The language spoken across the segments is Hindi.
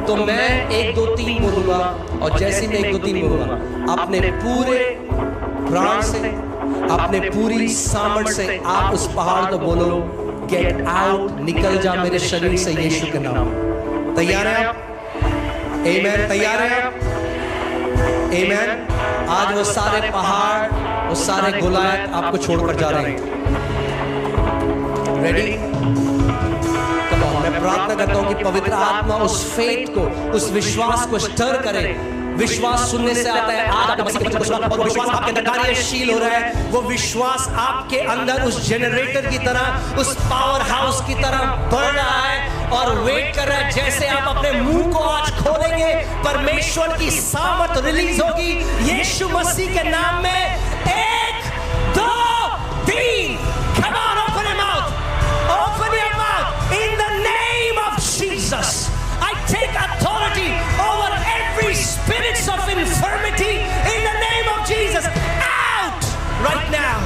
तो मैं 1 2 3 बोलूंगा और जैसे मैं 1 2 3 बोलूंगा अपने पूरे प्राण से, अपने पूरी सामर्थ्य से आप उस पहाड़ को बोलो, गेट आउट, निकल जा मेरे शरीर से यीशु के नाम। तैयार है आप? आमेन। तैयार है आप? आमेन। आज वो सारे पहाड़, वो सारे गोलायत आपको छोड़कर जा रहे हैं। रेडी? Come on. मैं प्रार्थना करता हूं कि पवित्र आत्मा उस फेथ को, उस विश्वास को स्टर करे। विश्वास सुनने से आता है। आज आपके मसीह के वचन को सुना और वो विश्वास आपके अंदर कार्यशील हो रहा है। वो विश्वास आपके अंदर उस जनरेटर की तरह, उस पावर हाउस की तरह बढ़ रहा है और वेट कर रहा है। जैसे आप अपने मुंह को आज खोलेंगे, परमेश्वर की सामर्थ रिलीज होगी यीशु मसीह के नाम में। 1 2 3 come on, open your mouth, open your mouth in the name of Jesus. I take authority over every spirits of infirmity in the name of Jesus. Out right now.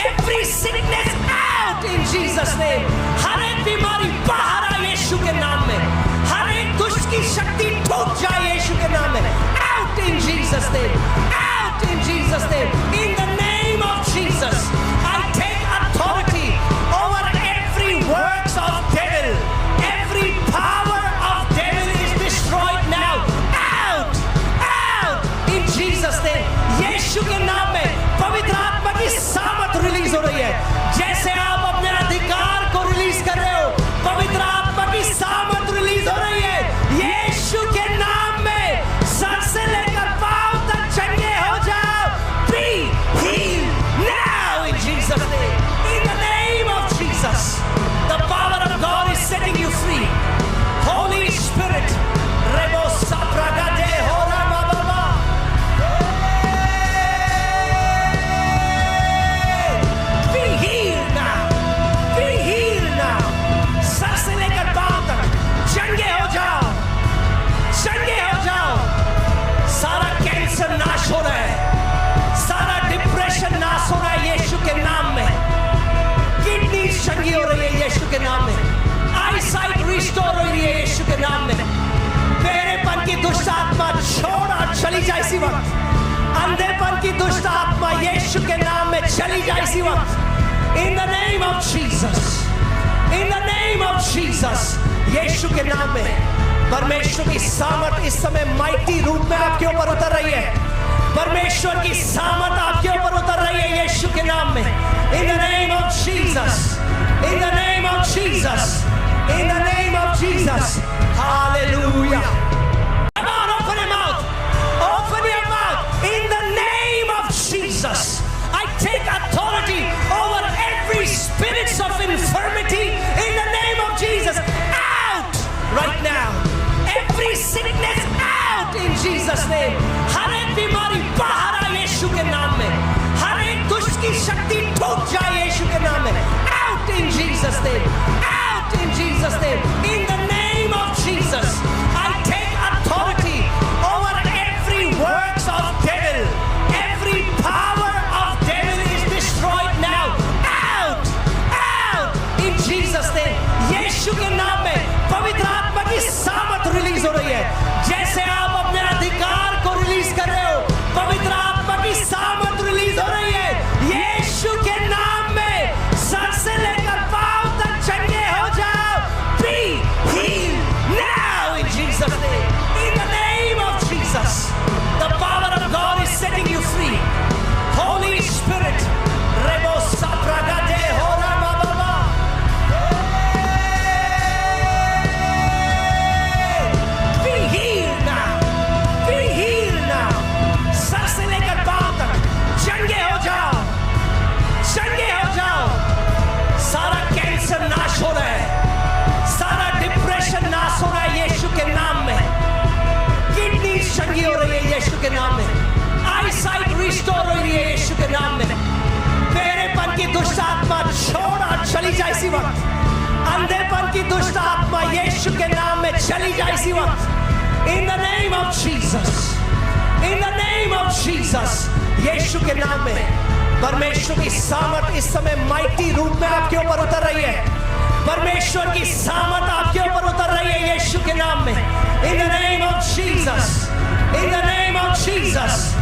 Every sickness out in Jesus name. हर एक बीमारी बाहर आ यीशु के नाम में। हर एक दुष्ट की शक्ति टूट जाए यीशु के नाम में। Out in Jesus name. Out in Jesus name. In the name of Jesus, I take authority over every works of devil. Every power of devil is destroyed now. Out, out in Jesus name. यीशु के नाम में पवित्र आत्मा की सामर्थ रिलीज हो रही है। जैसे आप अपने अधिकार को रिलीज कर रहे हो, पवित्र आत्मा की सामर्थ रिलीज हो रही है यीशु के नाम में। सर से लेकर पांव तक चंगे हो जाओ। Be healed now in Jesus name. In the name of Jesus, the power of God is setting you free. Holy Spirit, Rebo Sapragade Hora Baba. Be healed now. Be healed now. Sir से लेकर पांव तक चंगे हो जाओ। चंगे हो जाओ। सारा कैंसर नाश हो रहा है। सारा डिप्रेशन नाश हो रहा है यीशु के नाम में। किडनी चंगी हो रही है यीशु के नाम में। आईसाइट रिस्टोर हो रही है यीशु के नाम में। बेरेपन की दुष्ट आत्मा छोड़ और चली जाए इसी वक्त। अंधेपन की दुष्ट आत्मा यीशु के नाम में चली जाए इसी वक्त। In the name of Jesus, in the name of Jesus, यीशु के नाम में परमेश्वर की सामर्थ इस समय माइटी रूप में आपके ऊपर उतर रही है। परमेश्वर की सामर्थ आपके ऊपर उतर रही है यीशु के नाम में। In the name of Jesus, in the name of Jesus, in the name of Jesus, hallelujah. Come on, open your mouth, open your mouth. In the name of Jesus, I take authority over every spirits of infirmity in the name of Jesus. Out right now. Every sickness out in Jesus name. हर एक बीमारी बाहर आ यीशु के नाम में। हर एक दुष्ट की शक्ति टूट जाए यीशु के नाम में। Out in Jesus name. Out in Jesus name. In the name of Jesus, I take authority over every works of devil. Every power of devil is destroyed now. Out, out in Jesus name. यीशु के नाम में पवित्र आत्मा की सामर्थ रिलीज हो रही है। जैसे आप अपने अधिकार को रिलीज कर रहे हो, पवित्र आत्मा की सामर्थ रिलीज हो रही है यीशु के नाम में। सर से लेकर पांव तक चंगे हो जाओ। Be healed now in Jesus name. In the name of Jesus, the power of God is setting you free. Holy Spirit, Rebo Sapragade Hora Baba. Be healed now. Be healed now. Sir से लेकर पांव तक चंगे हो जाओ। चंगे हो जाओ। सारा कैंसर नाश हो रहा है। सारा डिप्रेशन नाश हो रहा है यीशु के नाम में। किडनी चंगी हो रही है यीशु के नाम में। आईसाइट रिस्टोर हो रही है यीशु के नाम में। बेरेपन की दुष्ट आत्मा छोड़ और चली जाए इसी वक्त। अंधेपन की दुष्ट आत्मा यीशु के नाम में चली जाए इसी वक्त। In the name of Jesus, in the name of Jesus, यीशु के नाम में परमेश्वर की सामर्थ इस समय माइटी रूप में आपके ऊपर उतर रही है। परमेश्वर की सामर्थ आपके ऊपर उतर रही है यीशु के नाम में। In the name of Jesus. In the name of Jesus.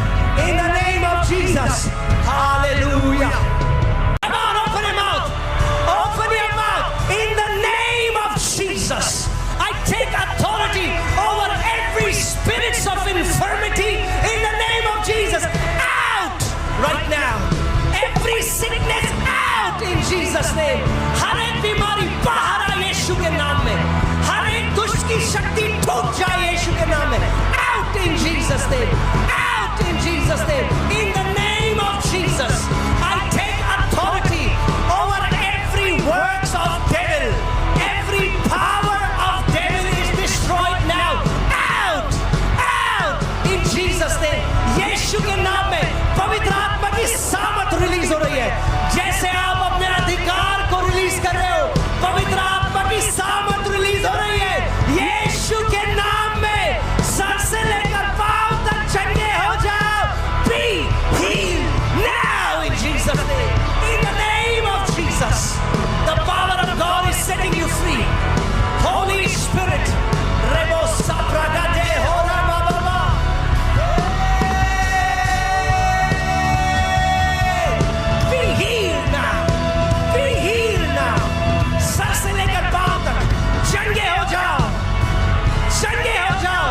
In the name of Jesus. Hallelujah. Come on, open your mouth. Open your mouth. In the name of Jesus. I take authority over every spirits of infirmity. In the name of Jesus. Out right now. Every sickness out in Jesus name. हर एक बीमारी बाहर आ यीशु के नाम में. हर एक दुष्ट की शक्ति टूट जाए यीशु के नाम में. Out in Jesus name. Out in Jesus name. In the name of Jesus. I take authority over every works of devil. Every power of devil is destroyed now. Out. Out in Jesus name. यीशु के नाम में पवित्र आत्मा की सामर्थ रिलीज हो रही है. जैसे आप अपने अधिकार को रिलीज कर रहे हो, पवित्र आत्मा की सामर्थ रिलीज हो रही है. यीशु के नाम में सर से लेकर पांव तक चंगे हो जाओ. Be healed now in Jesus name. In the name of Jesus. The power of God is setting you free. Holy Spirit. Rebo sapragade hora bababa. Be healed now. Be healed now. Sir से लेकर पांव तक चंगे हो जाओ. चंगे हो जाओ.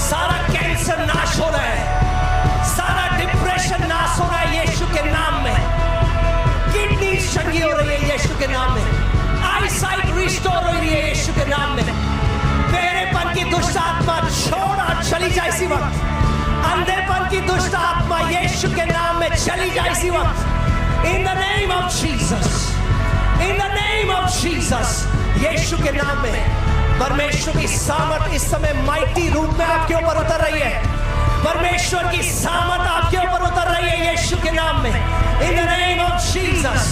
सारा कैंसर नाश हो रहा है. सारा डिप्रेशन नाश हो रहा है यीशु के नाम में. किडनी चंगी हो रही है यीशु के नाम में. आई साइट रिस्टोर हो रही है यीशु के नाम में. बेरेपन की दुष्ट आत्मा छोड़ और चली जाए इसी वक्त. अंधेपन की दुष्ट आत्मा यीशु के नाम में चली जाए इसी वक्त. In the name of Jesus. In the name of Jesus. यीशु के नाम में परमेश्वर की सामर्थ इस समय माइटी रूप में आपके ऊपर उतर रही है. परमेश्वर की सामर्थ आपके ऊपर उतर रही है यीशु के नाम में. In the name of Jesus.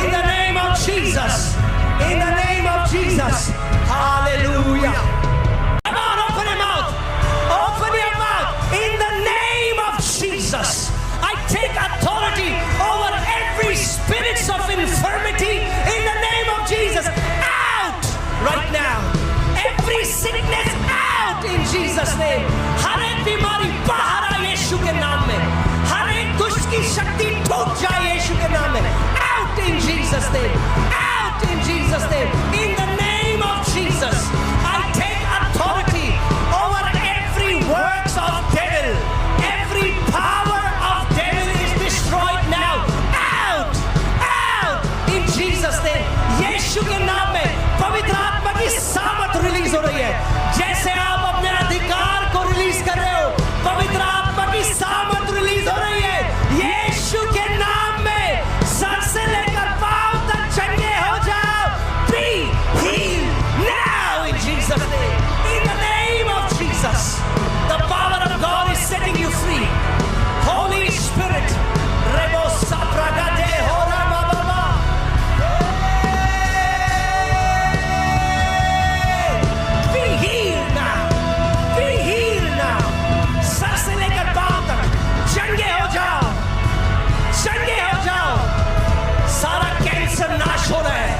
In the name of Jesus. In the name of Jesus. Hallelujah. Come on, open your mouth. Open your mouth. In the name of Jesus. I take authority over every spirits of infirmity. In the name of Jesus. Out right now. Every sickness out in Jesus name. हर एक बीमारी बाहर आ यीशु के नाम में. हर एक दुष्ट की शक्ति टूट जाए यीशु के नाम में. Out in Jesus name. Out in Jesus name. In the name of Jesus. I take authority over every works of devil. Every power of devil is destroyed now. Out. Out in Jesus name. यीशु के नाम में पवित्र आत्मा की सामर्थ रिलीज हो रही है. जैसे आप अपने अधिकार को रिलीज कर रहे हो, पवित्र आत्मा की सामर्थ रिलीज हो रही है. यीशु के नाम में सर से लेकर पांव तक चंगे हो जाओ. Be healed now in Jesus name. In the name of Jesus. The power of God is setting you free. Holy Spirit. Rebo sapragade hora bababa. Be healed now. Be healed now. Sir से लेकर पांव तक चंगे हो जाओ. चंगे हो जाओ. सारा कैंसर नाश हो रहा है.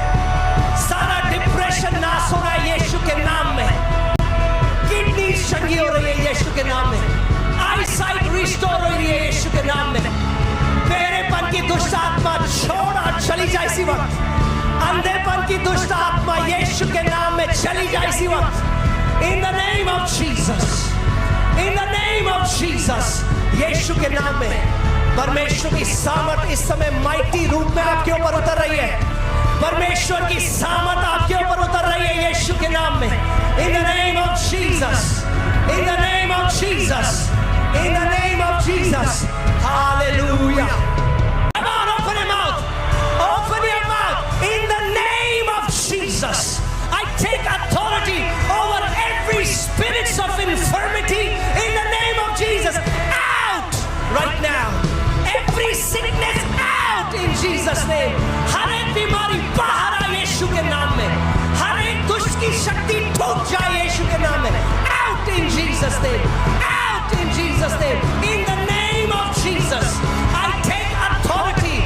सारा डिप्रेशन नाश हो रहा है यीशु के नाम में. किडनी चंगी हो रही है यीशु के नाम में. आई साइट रिस्टोर हो रही है यीशु के नाम में. बेरेपन की दुष्ट आत्मा छोड़ और चली जाए इसी वक्त. अंधेपन की दुष्ट आत्मा यीशु के नाम में चली जाए इसी वक्त. In the name of Jesus. In the name of Jesus. यीशु के नाम में परमेश्वर की सामर्थ इस समय माइटी रूप में आपके ऊपर उतर रही है. परमेश्वर की सामर्थ आपके ऊपर उतर रही है यीशु के नाम में. In the name of Jesus. In the name of Jesus. In the name of Jesus. Hallelujah. Come on, open your mouth. Open your mouth. In the name of Jesus. I take authority over every spirits of infirmity. In the name of Jesus. Out right now. Every sickness out in Jesus name. हर एक बीमारी बाहर आ यीशु के नाम में. हर एक दुष्ट की शक्ति टूट जाए यीशु के नाम में. Out in Jesus name. Out in Jesus name. In the name of Jesus. I take authority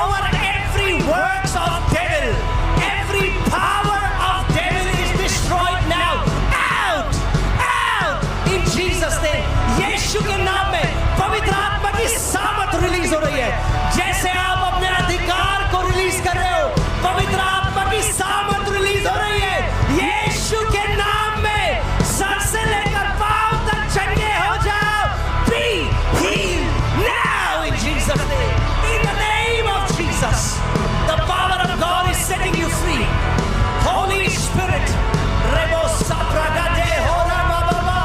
over every works of devil. Every power of devil is destroyed now. Out. यीशु के नाम में पवित्र आत्मा की सामर्थ रिलीज हो रही है। जैसे आप अपने अधिकार को रिलीज कर रहे हो, पवित्र आत्मा की सामर्थ रिलीज हो रही है। यीशु के नाम में सर से लेकर पांव तक चंगे हो जाओ। Be healed now in Jesus' name. In the name of Jesus, the power of God is setting you free. Holy Spirit, Rebo Sapragade Hora Baba.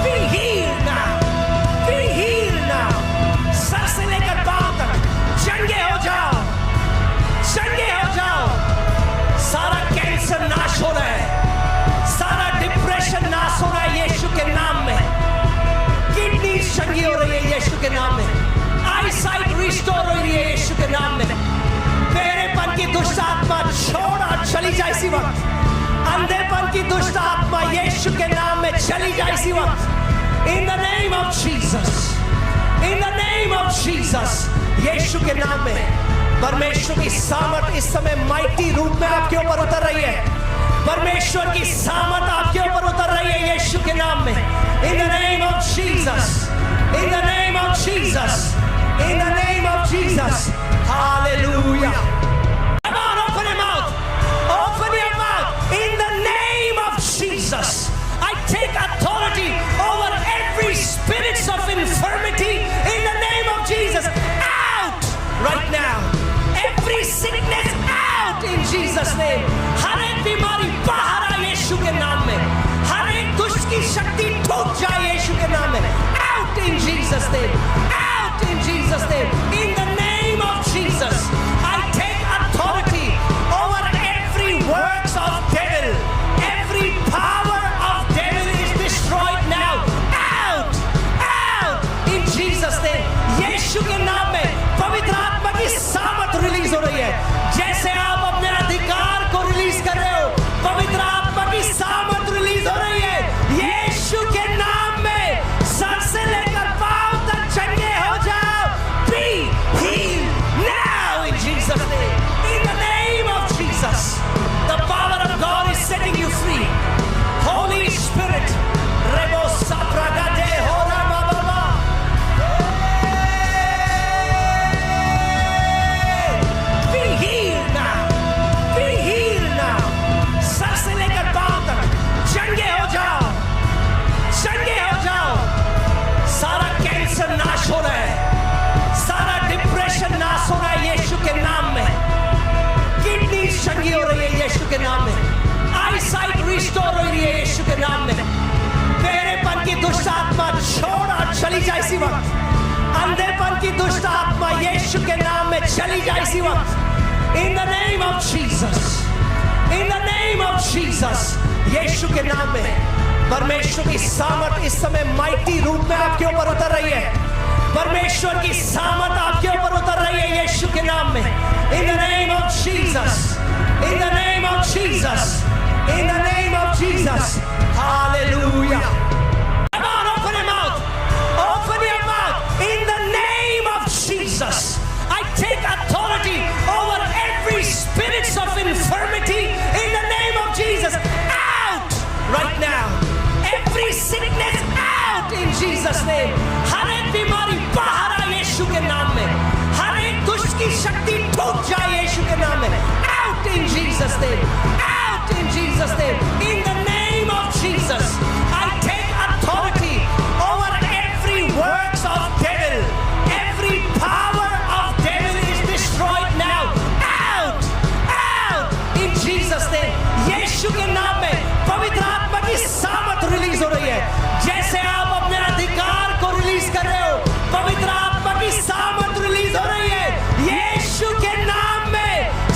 Be healed now. Be healed now. Sir से लेकर पांव तक चंगे हो जाओ, चंगे हो जाओ। सारा कैंसर नाश हो रहा है, सारा डिप्रेशन नाश हो रहा है यीशु के नाम में। किडनी चंगी हो रही है यीशु के नाम में। आई साइट रिस्टोर हो रही है यीशु के नाम में। बेरेपन की दुष्ट आत्मा छोड़ और चली जाए इसी वक्त। अंधेपन की दुष्ट आत्मा यीशु के नाम में चली जाए इसी वक्त। In the name of Jesus, in the name of Jesus, यीशु के नाम में परमेश्वर की सामर्थ इस समय माइटी रूप में आपके ऊपर उतर रही है। परमेश्वर की सामर्थ आपके ऊपर उतर रही है यीशु के नाम में। इन the name of Jesus, in the name of Jesus, in the name of Jesus. Hallelujah. Come on, open your mouth. Open your mouth. In the name of Jesus, I take authority over every spirits of infirmity. In the name of Jesus, out right now. Every sickness out in Jesus' name. हर एक बीमारी बाहर आ यीशु के नाम में। हर एक दुष्ट की शक्ति टूट जाए यीशु के नाम में। Out in Jesus' name. Out in Jesus' name. In the name of Jesus, I take authority over every works of devil. Every power of devil is destroyed now. Out, out in Jesus' name. यीशु के नाम में पवित्र आत्मा की सामर्थ रिलीज हो रही है। जैसे आप अपने अधिकार को रिलीज कर रहे हो, पवित्र आत्मा की सामर्थ रिलीज हो रही है। यीशु के नाम में सर से लेकर पांव तक चंगे हो जाओ। Be healed now in Jesus' name. In the name of Jesus, the power of God is setting you free. Holy Spirit, Rebo Sapragade Hora Baba. Be healed now. Be healed now. Sir से लेकर पांव तक चंगे हो जाओ, चंगे हो जाओ। सारा कैंसर नाश हो रहा है, सारा डिप्रेशन नाश हो रहा है यीशु के नाम में। किडनी चंगी हो रही है यीशु के नाम में। आई साइट रिस्टोर हो रही है यीशु के नाम में। बेरेपन की दुष्ट आत्मा छोड़ और चली जाए इसी वक्त। अंधेपन की दुष्ट आत्मा यीशु के नाम में चली जाए इसी वक्त। In the name of Jesus, in the name of Jesus, यीशु के नाम में परमेश्वर की सामर्थ इस समय माइटी रूप में आपके ऊपर उतर रही है। परमेश्वर की सामर्थ आपके ऊपर उतर रही है यीशु के नाम में। इन the name of Jesus, in the name of Jesus, in the name of Jesus. Hallelujah. Come on, open your mouth. Open your mouth. In the name of Jesus, I take authority over every spirits of infirmity. In the name of Jesus, out right now. Every sickness out in Jesus' name. हर एक बीमारी बाहर आ यीशु के नाम में। हर एक दुष्ट की शक्ति टूट जाए यीशु के नाम में। Out in Jesus' name. Out in Jesus' name. In the name of Jesus, I take authority over every works of devil. Every power of devil is destroyed now. Out, out in Jesus' name. यीशु के नाम में पवित्र आत्मा की सामर्थ रिलीज हो रही है। जैसे आप अपने अधिकार को रिलीज कर रहे हो, पवित्र आत्मा की सामर्थ रिलीज हो रही है। यीशु के नाम में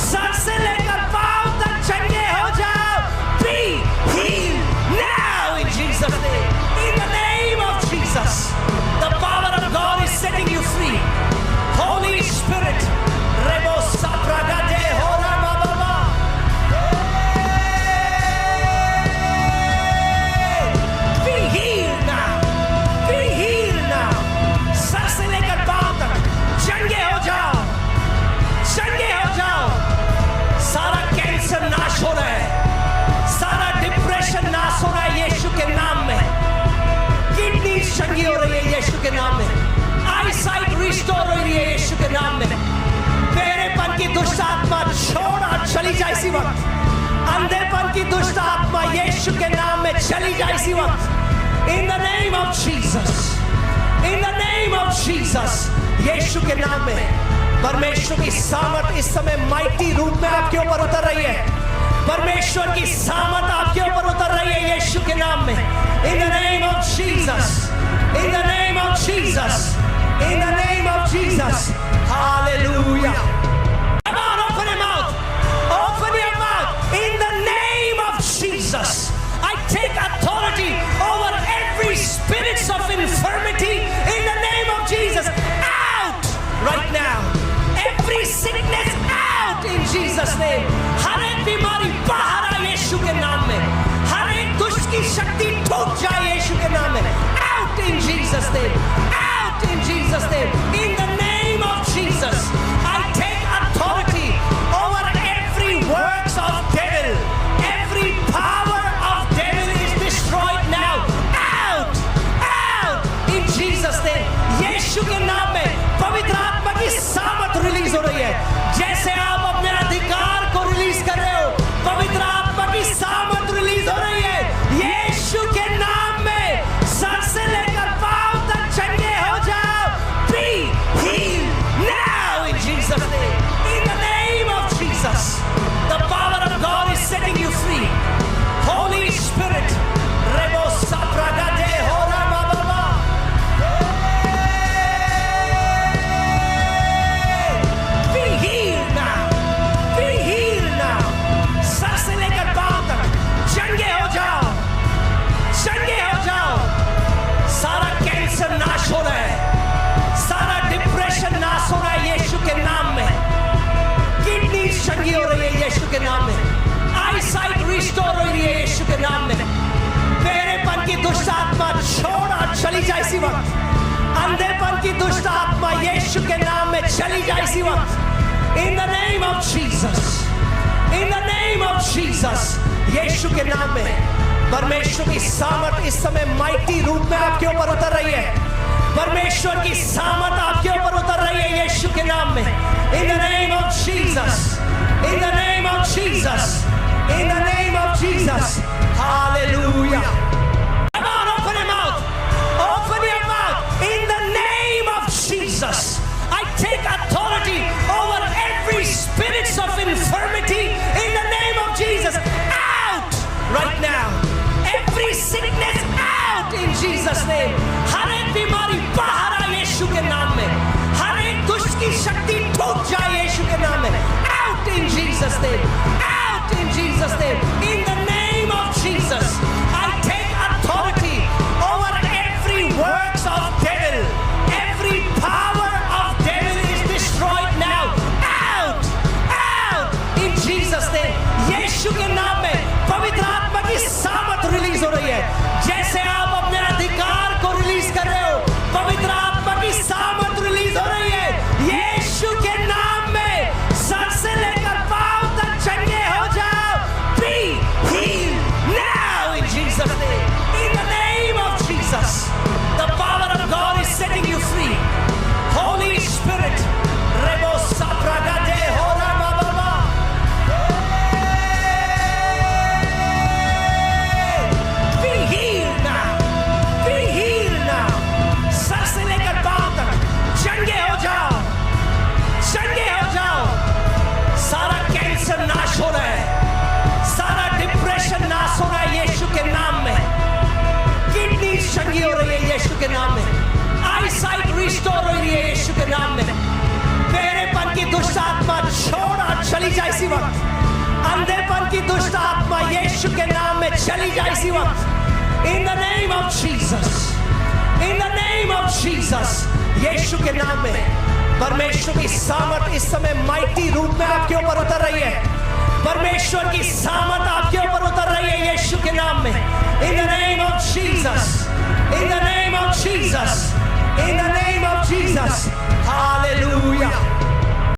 सर से लेकर पांव तक चंगे हो जाओ। Be healed now चली जाए इसी वक्त। अंधेपन की दुष्ट आत्मा यीशु के नाम में चली जाए इसी वक्त। In the name of Jesus, in the name of Jesus, यीशु के नाम में परमेश्वर की सामर्थ इस समय माइटी रूप में आपके ऊपर उतर रही है। परमेश्वर की सामर्थ आपके ऊपर उतर रही है यीशु के नाम में। इन the name of Jesus, in the name of Jesus, in the name of Jesus, hallelujah. Come on, open your mouth, open your mouth. In the name of Jesus, I take authority over every spirits of infirmity. In the name of Jesus, out right now. Every sickness out in Jesus name. हर एक बीमारी बाहर आ यीशु के नाम में। हर एक दुष्ट की शक्ति टूट जाए यीशु के नाम में। Out in Jesus name. Out in Jesus name. In the name of Jesus, I take authority over every works of devil. Every power of devil is destroyed now. Out, out in Jesus name. यीशु के नाम में पवित्र आत्मा की सामर्थ रिलीज हो रही है। जैसे आप अपने अधिकार को रिलीज कर रहे हो, पवित्र आत्मा की सामर्थ रिलीज हो रही है यीशु के नाम में। सर से लेकर पांव तक चंगे हो जाओ। Be healed now in Jesus name. In the name of Jesus, the power of God is setting you free. Holy Spirit, Rebo Sapragade Hora Baba. Be healed now. Be healed now. Sir से लेकर पांव तक चंगे हो जाओ, चंगे हो जाओ। सारा कैंसर नाश हो रहा है, सारा डिप्रेशन नाश हो रहा है यीशु के नाम में। किडनी चंगी हो रही है यीशु के नाम में। आई साइट रिस्टोर हो रही है यीशु के नाम में। बहरेपन की दुष्ट आत्मा छोड़ और चली जाए इसी वक्त। अंधेपन की दुष्ट आत्मा यीशु के नाम में चली जाए इसी वक्त। In the name of Jesus, in the name of Jesus, यीशु के नाम में परमेश्वर की सामर्थ इस समय माइटी रूप में आपके ऊपर उतर रही है। परमेश्वर की सामर्थ आपके ऊपर उतर रही है यीशु के नाम में। इन the name of Jesus, in the name of Jesus, in the name of Jesus, hallelujah. Come on, open your mouth, open your mouth. In the name of Jesus, I take authority over every spirits of infirmity. In the name of Jesus, out right now. Every sickness out in Jesus name. हर एक बीमारी बाहर आ यीशु के नाम में। हर एक दुष्ट की शक्ति टूट जाए यीशु के नाम में। Out in Jesus name. Out in Jesus name. In the name of Jesus, I take authority over every works of devil. Every power of devil is destroyed now. Out, out in Jesus name. यीशु के नाम में पवित्र आत्मा की सामर्थ रिलीज हो रही है। जैसे आप अपने अधिकार को रिलीज कर रहे हो, पवित्र आत्मा की सामर्थ रिलीज हो रही है यीशु के नाम में। सर से लेकर पांव तक चंगे हो जाओ। Be healed now in Jesus name. In the name of Jesus, the power of God is setting you free. Holy Spirit, Rebo Sapragade Hora Baba. Be healed now. Be healed now. Sir से लेकर पांव तक चंगे हो जाओ, चंगे हो जाओ। सारा कैंसर नाश हो रहा है, सारा डिप्रेशन नाश हो रहा है यीशु के नाम में। किडनी चंगी हो रही है यीशु के नाम में। आई साइट रिस्टोर हो रही है यीशु के नाम में। बहरेपन की दुष्ट आत्मा छोड़ और चली जाए इसी वक्त। अंधेपन की दुष्ट आत्मा यीशु के नाम में चली जाए इसी वक्त। In the name of Jesus, in the name of Jesus, यीशु के नाम में परमेश्वर की सामर्थ इस समय माइटी रूप में आपके ऊपर उतर रही है। परमेश्वर की सामर्थ आपके ऊपर उतर रही है यीशु के नाम में। इन the name of Jesus, in the name of Jesus, in the name of Jesus, hallelujah.